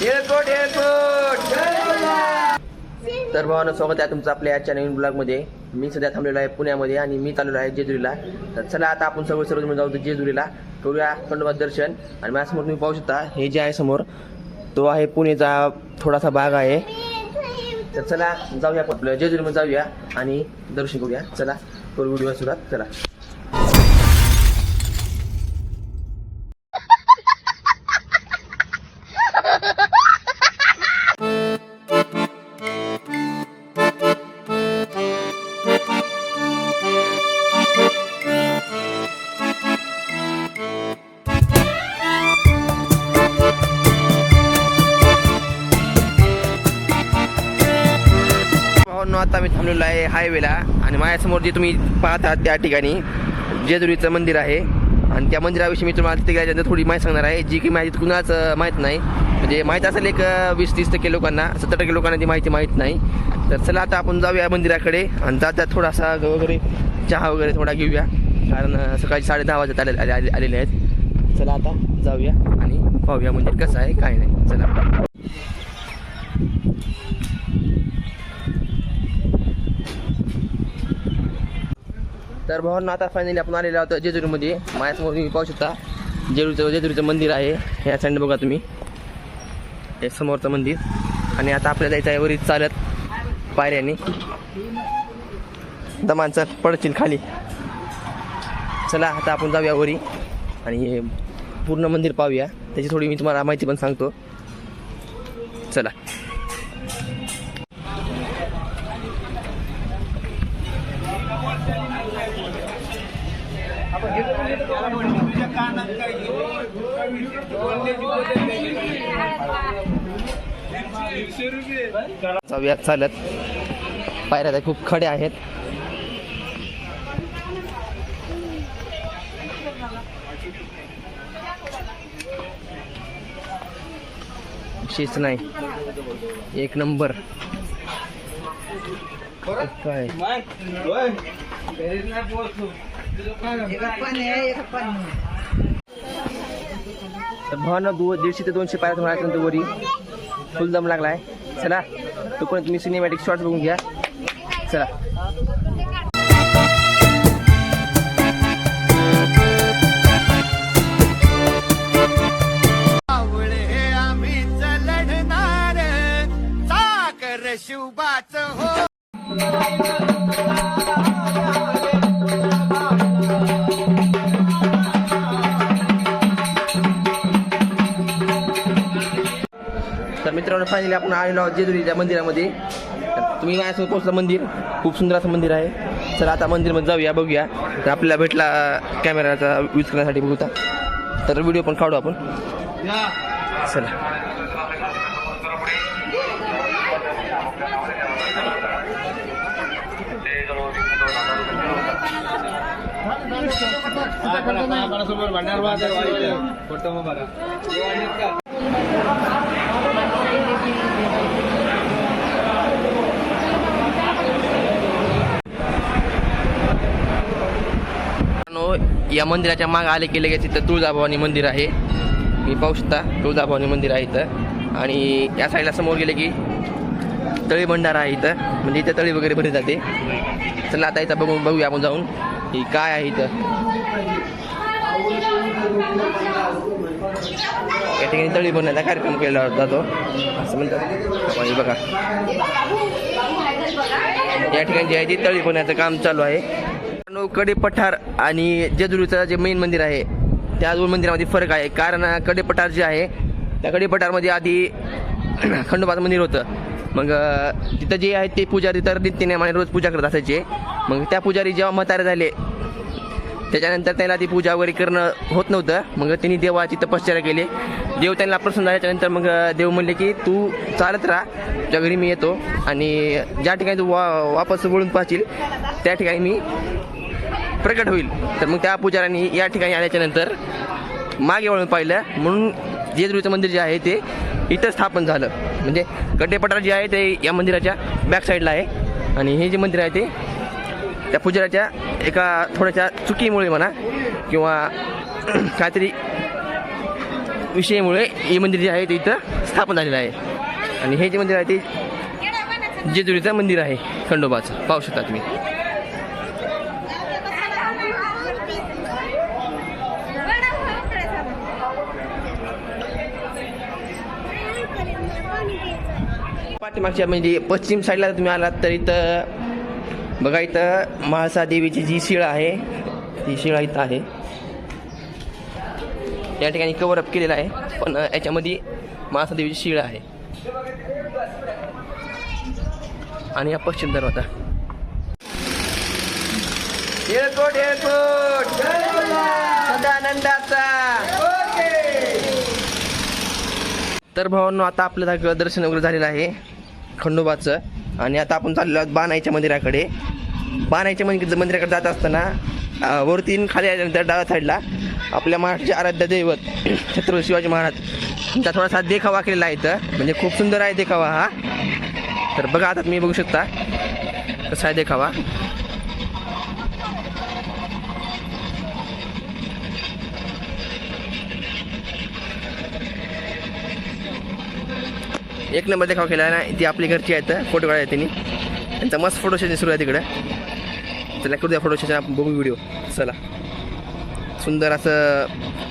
येळकोट येळकोट. तर भावांनो, स्वागत आहे तुमचं आपल्या आजच्या नवीन ब्लॉगमध्ये. मी सध्या थांबलेलो आहे पुण्यामध्ये आणि मी चाललेलो आहे जेजुरीला. तर चला आता आपण सर्व जाऊ जेजुरीला, करूया खंडोबा दर्शन. आणि माझ्यासमोर तुम्ही पाहू शकता, हे जे आहे समोर तो आहे पुणेचा थोडासा भाग आहे. तर चला जाऊया आपलं जेजुरीमध्ये जाऊया आणि दर्शन करूया. चला करू व्हिडिओ सुरुवात. चला. आता मी थांबलेलो आहे हायवेला आणि माझ्यासमोर जे तुम्ही पाहतात त्या ठिकाणी जेजुरीचं मंदिर आहे. आणि त्या मंदिराविषयी मी तुम्हाला तिथे गेल्यानंतर थोडी माहिती सांगणार आहे, जी की माहिती कुणाच माहीत नाही. म्हणजे माहीत असेल एक 20-30% लोकांना, 70% लोकांना ती माहिती माहीत नाही. तर चला आता आपण जाऊया मंदिराकडे आणि जातात थोडासा वगैरे चहा वगैरे थोडा घेऊया, कारण सकाळी 10:30 वाजता आलेले आहेत. चला आता जाऊया आणि पाहूया मंदिर कसं आहे काय नाही. चला. तर भावांना आता फायनली आपण आलेलो आहोत जेजुरीमध्ये. माझ्यासमोर तुम्ही पाहू शकता जेजुरीचं मंदिर आहे. ह्या साईडने बघा तुम्ही, हे समोरचं मंदिर. आणि आता आपल्याला जायचं आहे वरीत चालत पायऱ्याने. दमान चल, पडशील खाली. चला आता आपण जाऊया वरी आणि हे पूर्ण मंदिर पाहूया. त्याची थोडी मी तुम्हाला माहिती पण सांगतो. चला. जाऊया चालत. पायऱ्या तर खूप खडे आहेत. विशेष नाही, एक नंबर. काय भावांना 150 ते 200 पायऱ्या म्हणायचं वरी फुल दम लागलाय. चला तो पण तुम्ही सिनेमॅटिक शॉट्स बघून घ्या. चला. तर मित्रांनो, फायनली आपण आलेलो आहोत जेजुरीच्या मंदिरामध्ये. तुम्ही माझ्यासमोर पोहोचलं मंदिर, खूप सुंदर असं मंदिर आहे. चला आता मंदिरमध्ये जाऊया, बघूया. तर आपल्याला भेटला कॅमेराचा यूज करण्यासाठी बघूता, तर व्हिडिओ पण काढू आपण. चला. या मंदिराच्या मागे आले की लगेच इथं तुळजाभवानी मंदिर आहे. मी पाहू शकता तुळजाभवानी मंदिर आहे इथं. आणि या साईडला समोर गेले की तळी भंडारा आहे इथं, म्हणजे इथं तळी वगैरे भरली जाते. चला आता इथं बघूया आपण जाऊन ही काय आहे इथं. या ठिकाणी तळी भरण्याचा कार्यक्रम केला जातो असं म्हणतात. बघा या ठिकाणी जे आहे ते तळी भरण्याचं काम चालू आहे. कडेपठार आणि जेजुरीचं जे मेन मंदिर आहे त्या दोन मंदिरामध्ये फरक आहे. कारण कडेपठार जे आहे त्या कडेपठारमध्ये आधी खंडोबाचं मंदिर होतं. मग तिथं जे आहे ते पुजारी तर नित्यनेमाने रोज पूजा करत असायचे. मग त्या पुजारी जेव्हा म्हातारे झाले त्याच्यानंतर त्याला ती पूजा वगैरे करणं होत नव्हतं. मग त्यांनी देवाची तपश्चर्या केली. देव त्यांना प्रसन्न झाल्याच्यानंतर मग देव म्हणले की तू चालत राहा, तुझ्या घरी मी येतो आणि ज्या ठिकाणी तू वापस वळून पाहशील त्या ठिकाणी मी प्रकट होईल. तर मग त्या पुजाऱ्यांनी या ठिकाणी आल्याच्यानंतर मागे वळून पाहिलं, म्हणून जेजुरीचं मंदिर जे आहे ते इथं स्थापन झालं. म्हणजे कडेपठार जे आहे ते या मंदिराच्या बॅक साईडला आहे. आणि हे जे मंदिर आहे ते त्या पुजाऱ्याच्या एका थोड्याशा चुकीमुळे म्हणा किंवा काहीतरी विषयामुळे हे मंदिर जे आहे ते इथं स्थापन झालेलं आहे. आणि हे जे मंदिर आहे ते जेजुरीचं मंदिर आहे खंडोबाचं, पाहू शकता तुम्ही. पाठीमागच्या म्हणजे पश्चिम साईडला तुम्ही आलात तर इथं बघा, इथं म्हाळसा देवीची जी शिळ आहे ती शिळा इथं आहे. या ठिकाणी कव्हर अप केलेला आहे, पण याच्यामध्ये म्हाळसा देवीची शिळ आहे. आणि हा पश्चिम दरवाजा. येळकोट येळकोट सदानंदाचा. तर भावांनो, आता आपलं दर्शन वगैरे झालेलं आहे खंडोबाचं. आणि आता आपण चाललो आहोत बाणाईच्या मंदिराकडे. बाणाईच्या मंदिराकडे जात असताना वरती खाली आल्यानंतर डाव्या साईडला आपल्या महाराष्ट्राचे आराध्य दैवत छत्रपती शिवाजी महाराज यांचा थोडासा देखावा केलेला आहे इथं. म्हणजे खूप सुंदर आहे देखावा हा. तर बघा, आता तुम्ही बघू शकता कसा आहे देखावा. एक नंबर देखावा केला आहे ना. ती आपली घरची आहेत, फोटो काढायला त्यांनी. त्यांचा मस्त फोटो सेशन सुरू आहे तिकडं. चला करू द्या फोटो सेशन, आपण बघू व्हिडिओ. चला, सुंदर असं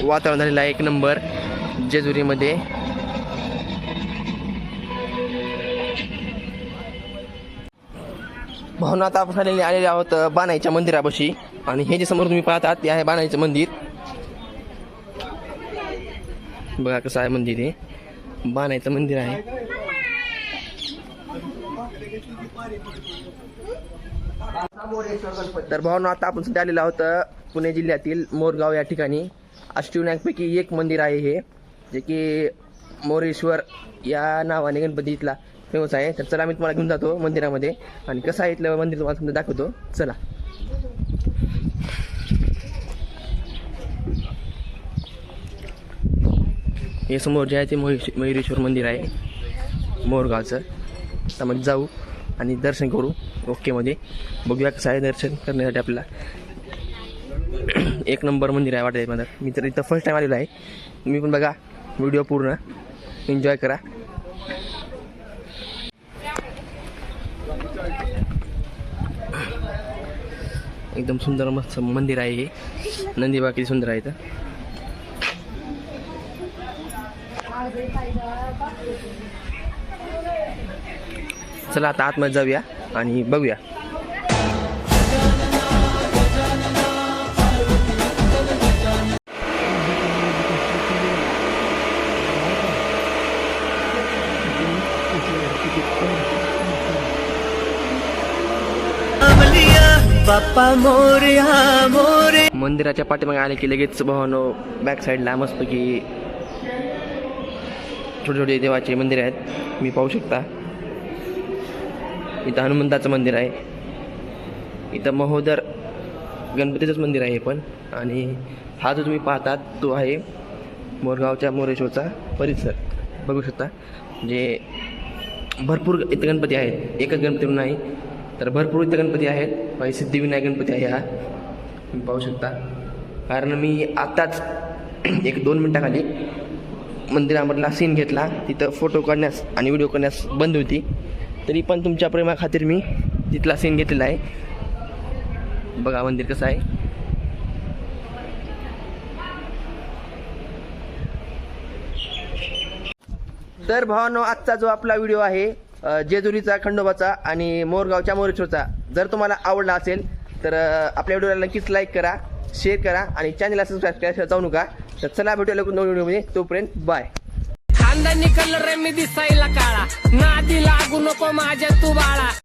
वातावरण झालेलं आहे एक नंबर जेजुरीमध्ये. भावना आता आपण आलेले आहोत बाणाईच्या मंदिरापाशी. आणि हे जे समोर तुम्ही पाहतात ते आहे बाणाईचं मंदिर. बघा कसं आहे मंदिर, हे बाणाईचं मंदिर आहे. तर भावना आता आपण सध्या आलेलो आहोत पुणे जिल्ह्यातील मोरगाव या ठिकाणी. अष्टविनायकपैकी एक मंदिर आहे हे, जे की मोरेश्वर या नावाने गणपती इथला फेमस आहे. तर चला, मी तुम्हाला घेऊन जातो मंदिरामध्ये आणि कसं आहे इथलं मंदिर तुम्हाला समजा दाखवतो. चला. हे समोर जे आहे ते मयुरेश्वर मंदिर आहे मोरगावचं. त्यामध्ये जाऊ आणि दर्शन करू ओकेमध्ये. बघूया कसं आहे दर्शन करण्यासाठी आपल्याला. एक नंबर मंदिर आहे वाटत मला. मी तर इथं फर्स्ट टाईम आलेलो आहे. तुम्ही पण बघा व्हिडिओ पूर्ण एन्जॉय करा. एकदम सुंदर मस्त मंदिर आहे हे. नंदी बघा किती सुंदर आहे इथं. चला आता आतमध्ये जाऊया आणि बघूया. बाप्पा मोरया मोरे. मंदिराच्या पाठीमागे आले की लगेच भावानो बॅक साईडला मस्तपैकी छोटे छोटे देवाचे मंदिर आहेत. मी पाहू शकता इथं हनुमंताचं मंदिर आहे. इथं महोदर गणपतीचंच मंदिर आहे पण. आणि हा जो तुम्ही पाहतात तो आहे मोरगावच्या मोरेश्वरचा परिसर. बघू शकता म्हणजे भरपूर इथं गणपती आहेत. एकच गणपती नाही तर भरपूर इथं गणपती आहेत. सिद्धिविनायक गणपती आहे हा, तुम्ही पाहू शकता. कारण मी आत्ताच 1-2 मिनटाखाली मंदिरामधला सीन घेतला. तिथं फोटो काढण्यास आणि व्हिडिओ करण्यास बंद होती, तरी पण तुमच्या प्रेमाखातीर मी तिथला सीन घेतलेला आहे. बघा मंदिर कसं आहे. तर भावांनो, आजचा जो आपला व्हिडिओ आहे जेजुरीचा खंडोबाचा आणि मोरगावच्या मोरेश्वरचा, जर तुम्हाला आवडला असेल तर आपल्या व्हिडिओला नक्कीच लाईक करा, शेअर करा आणि चॅनलला सबस्क्राईब करायला जाऊ नका. तर चला भेटूया नवीन व्हिडिओमध्ये. तोपर्यंत बाय. खानदानी कलर मी दिसायला काळा, नादी लागू नको माझ्या तू बाळा.